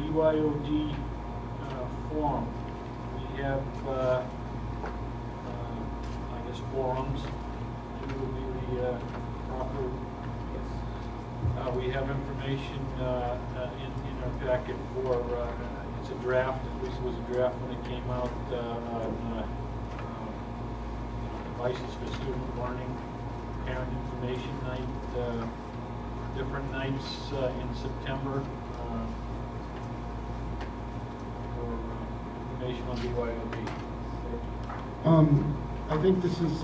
BYOD forum. We have, I guess, forums. Two will be the proper. Yes. We have information in our packet for. It's a draft. At least it was a draft when it came out. Devices for student learning, parent information night, different nights in September for information on BYOD. I think this is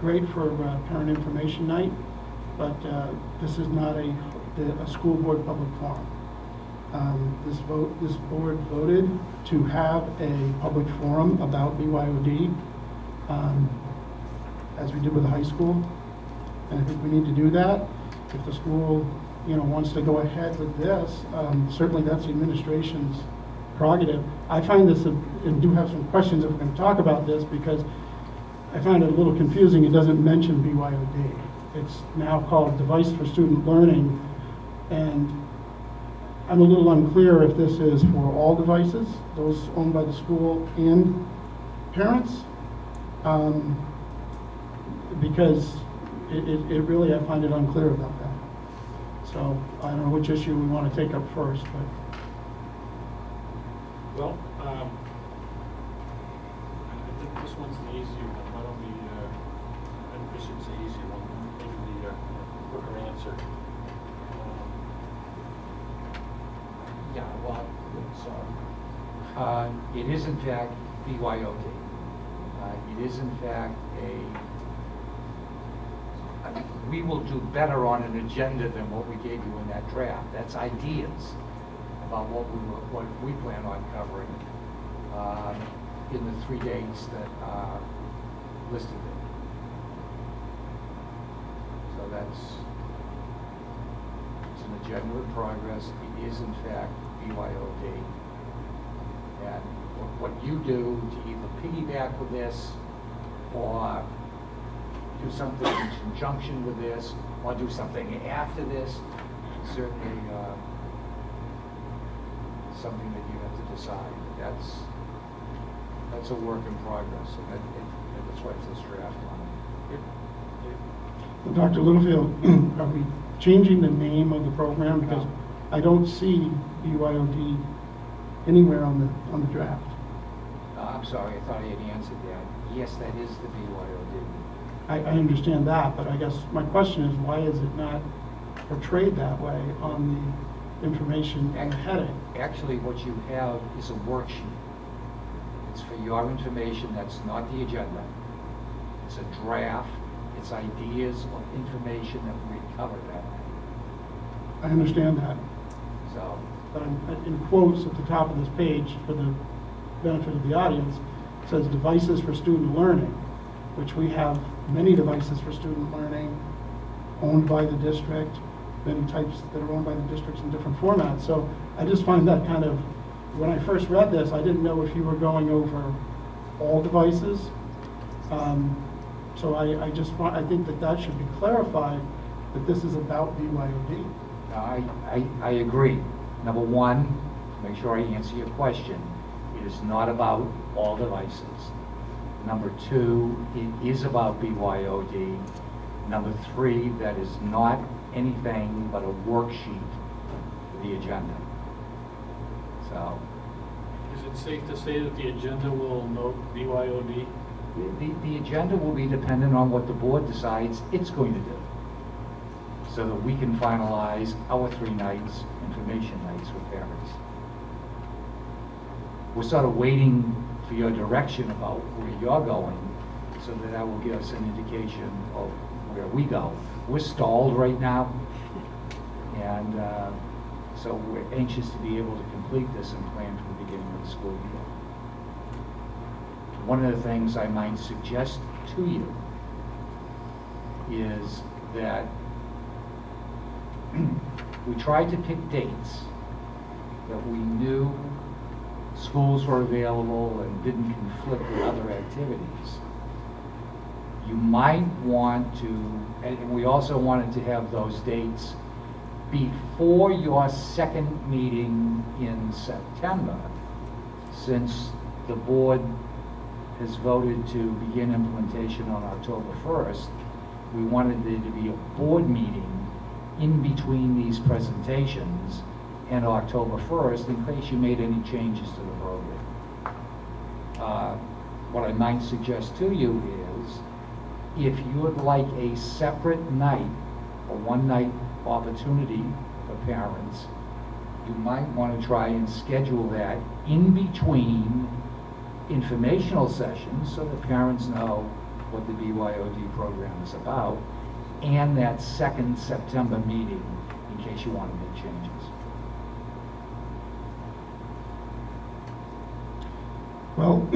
great for parent information night, but this is not a school board public forum. This board voted to have a public forum about BYOD. As we did with the high school, and I think we need to do that. If the school, wants to go ahead with this, certainly that's the administration's prerogative. I find this, and do have some questions if we're going to talk about this, because I find it a little confusing. It doesn't mention BYOD. It's now called Device for Student Learning, and I'm a little unclear if this is for all devices, those owned by the school and parents. Because it really, I find it unclear about that. So I don't know which issue we want to take up first, but. Well, I think this one's the easier one. Why don't we, I think this is the easier one, maybe the quicker answer. Yeah, well, so it is in fact BYOD. It is in fact we will do better on an agenda than what we gave you in that draft. That's ideas about what we plan on covering in the 3 dates that are listed there. So it's an agenda in progress. It is in fact BYOD. And what you do to either piggyback with this or do something in conjunction with this, or do something after this, certainly something that you have to decide. That's a work in progress, and that's why it's this draft on it. Dr. Littlefield, are we changing the name of the program? Because I don't see BYOD anywhere on the draft. I'm sorry, I thought I had answered that. Yes, that is the BYOD. I understand that, but I guess my question is, why is it not portrayed that way on the information and the heading? Actually, what you have is a worksheet. It's for your information. That's not the agenda. It's a draft. It's ideas or information that we cover that way. I understand that. So, but in quotes at the top of this page, for the benefit of the audience, it says devices for student learning, which we have many devices for student learning owned by the district, many types that are owned by the districts in different formats. So I just find that kind of, when I first read this, I didn't know if you were going over all devices. So I think that should be clarified, that this is about BYOD. I agree. Number one, to make sure I answer your question, it is not about all devices. Number two, it is about BYOD. Number three, that is not anything but a worksheet for the agenda. So, is it safe to say that the agenda will note BYOD? The agenda will be dependent on what the board decides it's going to do, so that we can finalize our 3 nights, information nights with parents. We're sort of waiting for your direction about where you're going, so that will give us an indication of where we go. We're stalled right now, and so we're anxious to be able to complete this and plan for the beginning of the school year. One of the things I might suggest to you is that we tried to pick dates that we knew schools were available and didn't conflict with other activities. You might want to, and we also wanted to have those dates before your second meeting in September, since the board has voted to begin implementation on October 1st, we wanted there to be a board meeting in between these presentations and October 1st in case you made any changes to the program. What I might suggest to you is, if you would like a separate night, a one-night opportunity for parents, you might want to try and schedule that in between informational sessions so that parents know what the BYOD program is about, and that second September meeting in case you want to make changes. Well,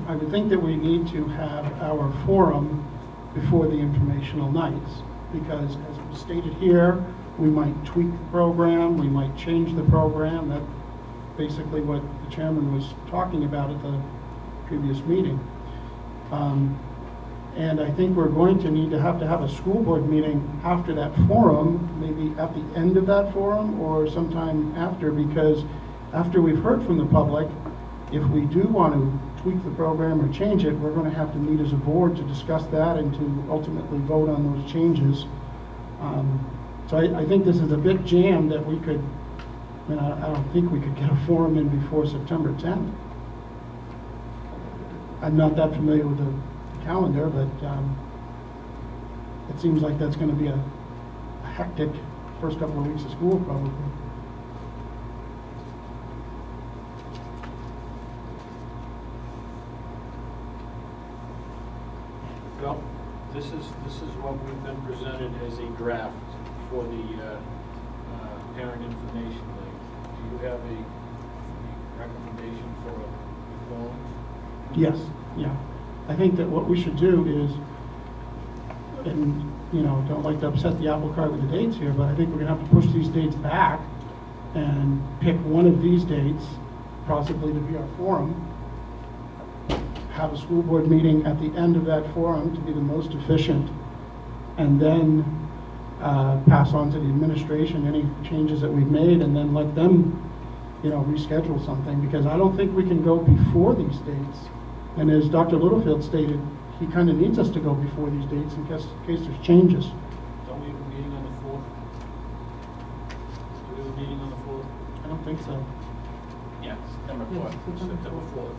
I would think that we need to have our forum before the informational nights, because as was stated here, we might tweak the program, we might change the program. That's basically what the chairman was talking about at the previous meeting. And I think we're going to need to have a school board meeting after that forum, maybe at the end of that forum or sometime after, because after we've heard from the public, if we do want to tweak the program or change it, we're going to have to meet as a board to discuss that and to ultimately vote on those changes. So I think this is a bit jammed that we could, I don't think we could get a forum in before September 10th. I'm not that familiar with the calendar, but it seems like that's going to be a hectic first couple of weeks of school, probably. Well, this is what we've been presented as a draft for the parent information night. Do you have a recommendation for a forum? Yes, yeah. I think that what we should do is, and don't like to upset the apple cart with the dates here, but I think we're going to have to push these dates back and pick one of these dates, possibly to be our forum, have a school board meeting at the end of that forum to be the most efficient, and then pass on to the administration any changes that we've made, and then let them, reschedule something, because I don't think we can go before these dates. And as Dr. Littlefield stated, he kind of needs us to go before these dates in case there's changes. Don't we have a meeting on the 4th? Do we have a meeting on the 4th? I don't think so. Yeah, September 4th. Yes, September September 4th.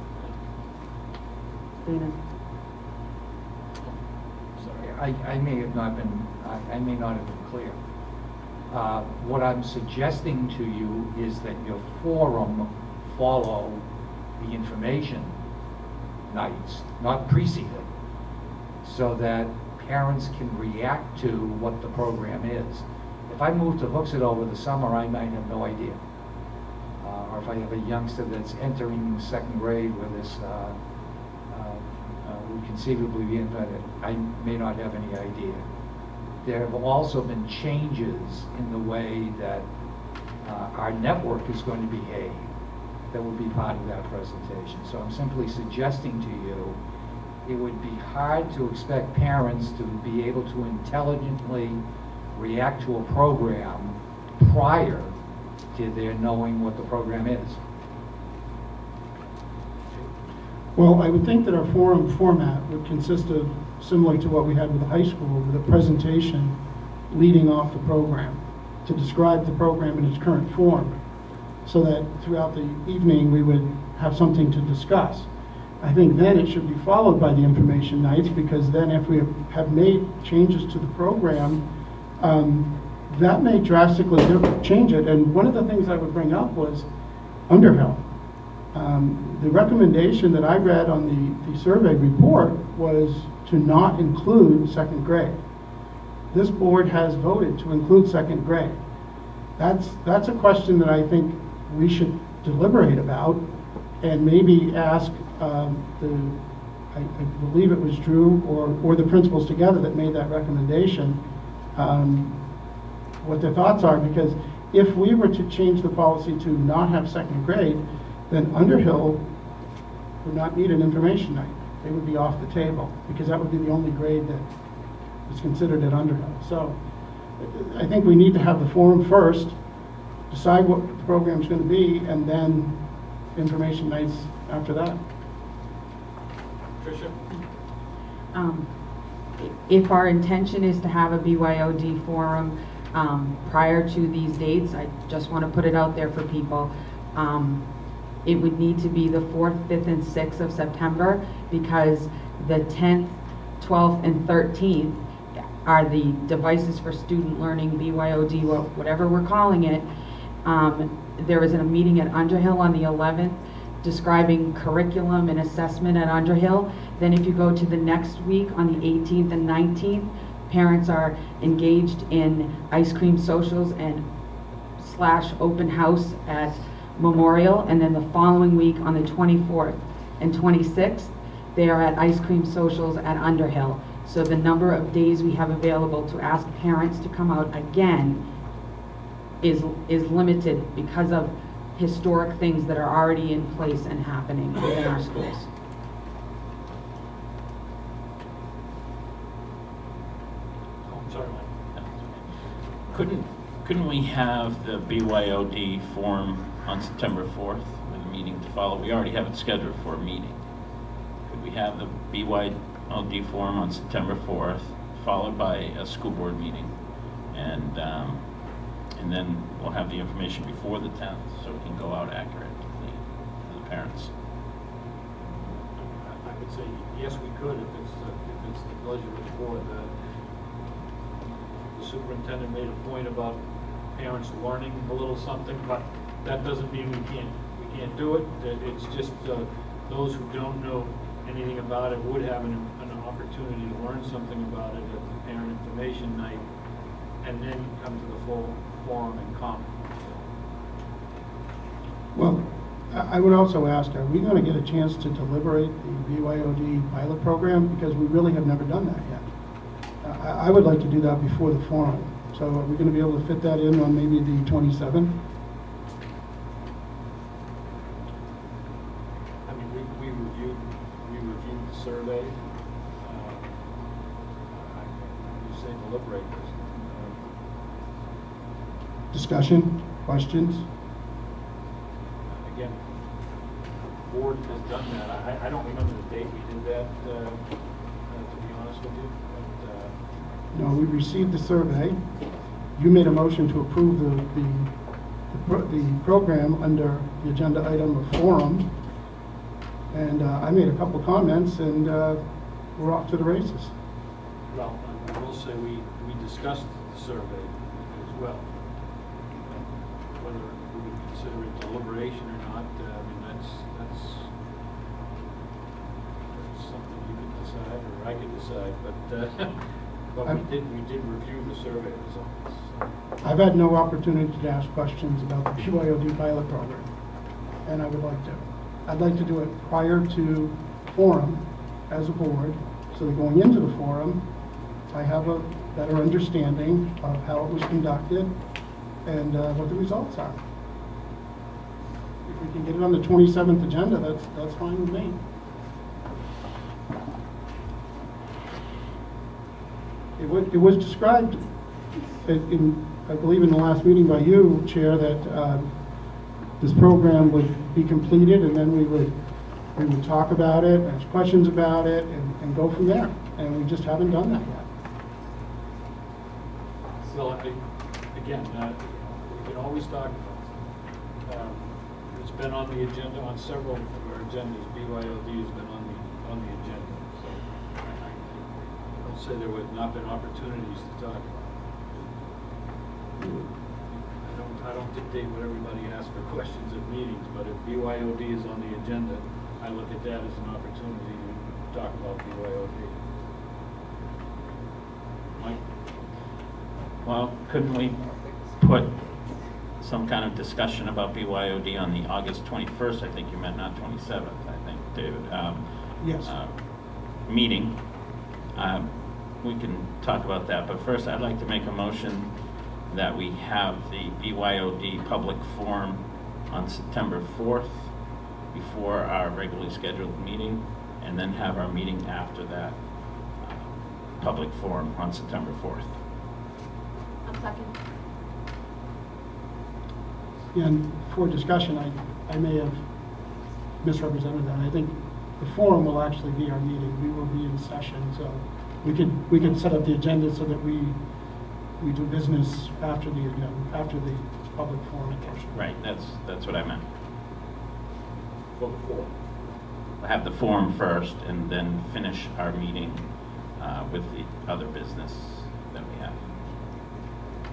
Sorry. I may have not been, I may not have been clear. What I'm suggesting to you is that your forum follow the information nights, not precede it, so that parents can react to what the program is. If I move to Hooksett over the summer, I might have no idea. Or if I have a youngster that's entering second grade where this would conceivably be invented, I may not have any idea. There have also been changes in the way that our network is going to behave that would be part of that presentation. So I'm simply suggesting to you, it would be hard to expect parents to be able to intelligently react to a program prior to their knowing what the program is. Well, I would think that our forum format would consist of, similar to what we had with the high school, with a presentation leading off the program to describe the program in its current form, so that throughout the evening we would have something to discuss. I think then it should be followed by the information nights, because then if we have made changes to the program, that may drastically change it. And one of the things I would bring up was Underhill. The recommendation that I read on the survey report was to not include second grade. This board has voted to include second grade. That's a question that I think we should deliberate about, and maybe ask I believe it was Drew or the principals together that made that recommendation, what their thoughts are, because if we were to change the policy to not have second grade, then Underhill would not need an information night. They would be off the table, because that would be the only grade that is considered at Underhill. So I think we need to have the forum first, decide what the program's going to be, and then information nights after that. Tricia? If our intention is to have a BYOD forum prior to these dates, I just want to put it out there for people. It would need to be the 4th, 5th, and 6th of September, because the 10th, 12th, and 13th are the devices for student learning, BYOD, whatever we're calling it. There is a meeting at Underhill on the 11th describing curriculum and assessment at Underhill. Then if you go to the next week on the 18th and 19th, parents are engaged in ice cream socials and / open house at Memorial. And then the following week on the 24th and 26th, they are at ice cream socials at Underhill. So the number of days we have available to ask parents to come out again is limited because of historic things that are already in place and happening within our schools. Oh, I'm sorry, Mike. Couldn't we have the BYOD forum on September 4th with a meeting to follow? We already have it scheduled for a meeting. Could we have the BYOD forum on September 4th, followed by a school board meeting? And then we'll have the information before the 10th, so it can go out accurately to the parents. I would say, yes, we could, if it's the pleasure of the board. The superintendent made a point about parents learning a little something, but that doesn't mean we can't do it. It's just those who don't know anything about it would have an opportunity to learn something about it at the parent information night, and then come to the full forum and comment. Well, I would also ask, are we going to get a chance to deliberate the BYOD pilot program? Because we really have never done that yet. I would like to do that before the forum. So are we going to be able to fit that in on maybe the 27th? I mean, we reviewed the survey. You say deliberate this. Discussion, questions? Again, the board has done that. I don't remember the date we did that, to be honest with you. But, No, we received the survey. You made a motion to approve the program under the agenda item of forum. And I made a couple comments, and we're off to the races. well, I will say we discussed the survey as well. Whether we would consider it deliberation or not, I mean, that's something you can decide, or I can decide, but we did review the survey results. I've had no opportunity to ask questions about the BYOD pilot program, and I would like to. I'd like to do it prior to forum as a board, so that going into the forum, I have a better understanding of how it was conducted and what the results are. If we can get it on the 27th agenda, that's fine with me. It was described, I believe in the last meeting by you, Chair, that this program would be completed, and then we would talk about it, ask questions about it, and go from there. And we just haven't done that yet. Well, again, we can always talk about it. It's been on the agenda, on several of our agendas. BYOD has been on the agenda. So I don't say there have not been opportunities to talk about it. I don't dictate what everybody asks for questions at meetings, but if BYOD is on the agenda, I look at that as an opportunity to talk about BYOD. Mike? Well, couldn't we put some kind of discussion about BYOD on the August 21st, I think you meant, not 27th, I think, David? Yes. Meeting. We can talk about that, but first I'd like to make a motion that we have the BYOD public forum on September 4th before our regularly scheduled meeting, and then have our meeting after that public forum on September 4th. A second. And for discussion, I may have misrepresented that. I think the forum will actually be our meeting. We will be in session, so we could set up the agenda so that we do business after the public forum portion. Right, that's what I meant. For the forum. We'll have the forum first and then finish our meeting with the other business that we have.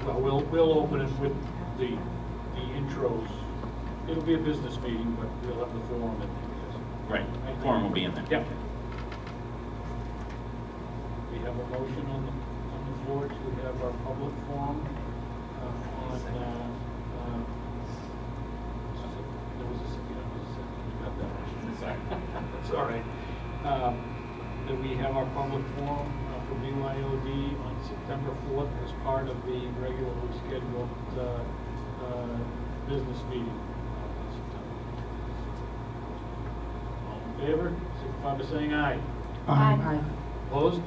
Well, we'll open it with the intros. It'll be a business meeting, but we'll have the forum in there. Right, forum will be in there. Yep. We have a motion on the floor to have our public forum on, there was a second, you got that. Sorry. That's all right. That we have our public forum for BYOD on September 4th as part of the regularly scheduled business meeting in September. All in favor, signify by saying aye. Aye. Aye. Opposed?